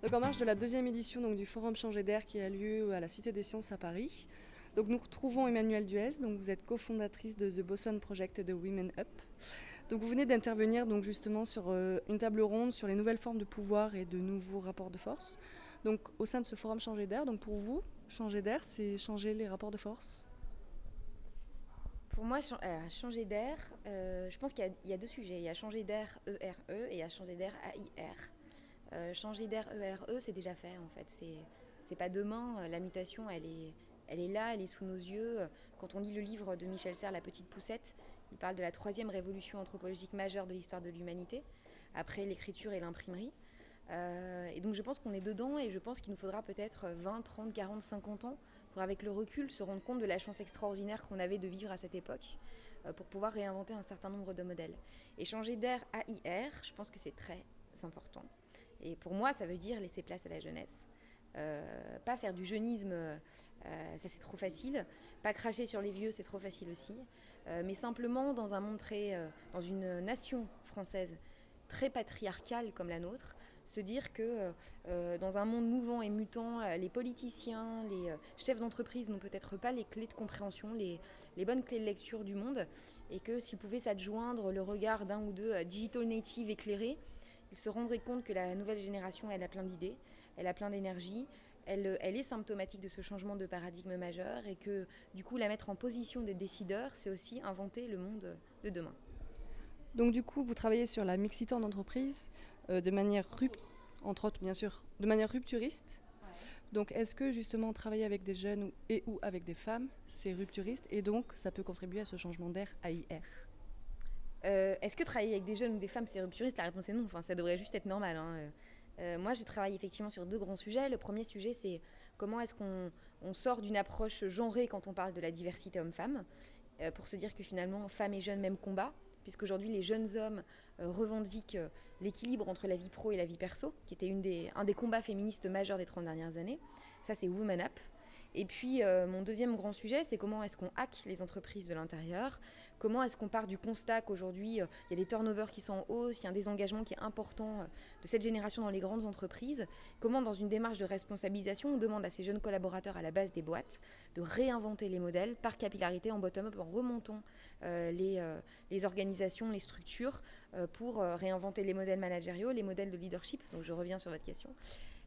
Donc en marge de la deuxième édition donc, du Forum Changer d'air qui a lieu à la Cité des Sciences à Paris. Donc nous retrouvons Emmanuelle Duez, donc vous êtes cofondatrice de The Boson Project et de Women Up. Donc vous venez d'intervenir donc justement sur une table ronde sur les nouvelles formes de pouvoir et de nouveaux rapports de force. Donc au sein de ce Forum Changer d'air, donc pour vous, changer d'air, c'est changer les rapports de force? Pour moi, changer d'air, je pense qu'il y a deux sujets. Il y a changer d'air ERE et il y a changer d'air AIR. Changer d'air ERE, c'est déjà fait en fait. C'est pas demain. La mutation, elle est là, elle est sous nos yeux. Quand on lit le livre de Michel Serres, La petite poussette, il parle de la troisième révolution anthropologique majeure de l'histoire de l'humanité, après l'écriture et l'imprimerie. Et donc je pense qu'on est dedans et je pense qu'il nous faudra peut-être 20, 30, 40, 50 ans pour, avec le recul, se rendre compte de la chance extraordinaire qu'on avait de vivre à cette époque pour pouvoir réinventer un certain nombre de modèles. Et changer d'air AIR, je pense que c'est très important. Et pour moi, ça veut dire laisser place à la jeunesse. Pas faire du jeunisme, ça c'est trop facile. Pas cracher sur les vieux, c'est trop facile aussi. Mais simplement dans un monde dans une nation française très patriarcale comme la nôtre, se dire que dans un monde mouvant et mutant, les politiciens, les chefs d'entreprise n'ont peut-être pas les clés de compréhension, les bonnes clés de lecture du monde, et que s'ils pouvaient s'adjoindre le regard d'un ou deux digital natives éclairés, ils se rendraient compte que la nouvelle génération, elle a plein d'idées, elle a plein d'énergie, elle est symptomatique de ce changement de paradigme majeur, et que du coup la mettre en position des décideurs, c'est aussi inventer le monde de demain. Donc du coup, vous travaillez sur la mixité en entreprise de manière entre autres bien sûr, de manière rupturiste. Donc est-ce que justement travailler avec des jeunes ou avec des femmes, c'est rupturiste et donc ça peut contribuer à ce changement d'air AIR? Est-ce que travailler avec des jeunes ou des femmes, c'est rupturiste? La réponse est non, enfin, ça devrait juste être normal. Moi, je travaille effectivement sur deux grands sujets. Le premier sujet, c'est comment est-ce qu'on sort d'une approche genrée quand on parle de la diversité homme-femme, pour se dire que finalement, femmes et jeunes, même combat, puisqu'aujourd'hui, les jeunes hommes revendiquent l'équilibre entre la vie pro et la vie perso, qui était un des combats féministes majeurs des 30 dernières années. Ça, c'est Women Up. Et puis, mon deuxième grand sujet, c'est comment est-ce qu'on hack les entreprises de l'intérieur. Comment est-ce qu'on part du constat qu'aujourd'hui, il y a des turnovers qui sont en hausse, il y a un désengagement qui est important de cette génération dans les grandes entreprises. Comment, dans une démarche de responsabilisation, on demande à ces jeunes collaborateurs à la base des boîtes de réinventer les modèles par capillarité, en bottom-up, en remontant les organisations, les structures, pour réinventer les modèles managériaux, les modèles de leadership. Donc je reviens sur votre question.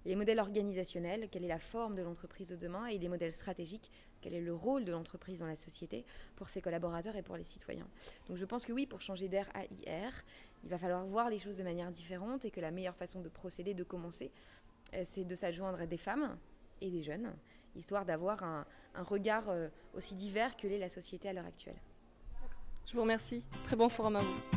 Les modèles organisationnels, quelle est la forme de l'entreprise de demain, et les modèles stratégiques, quel est le rôle de l'entreprise dans la société pour ses collaborateurs et pour les citoyens. Donc je pense que oui, pour changer d'air AIR, il va falloir voir les choses de manière différente et que la meilleure façon de procéder, de commencer, c'est de s'adjoindre à des femmes et des jeunes, histoire d'avoir un regard aussi divers que l'est la société à l'heure actuelle. Je vous remercie. Très bon forum à vous.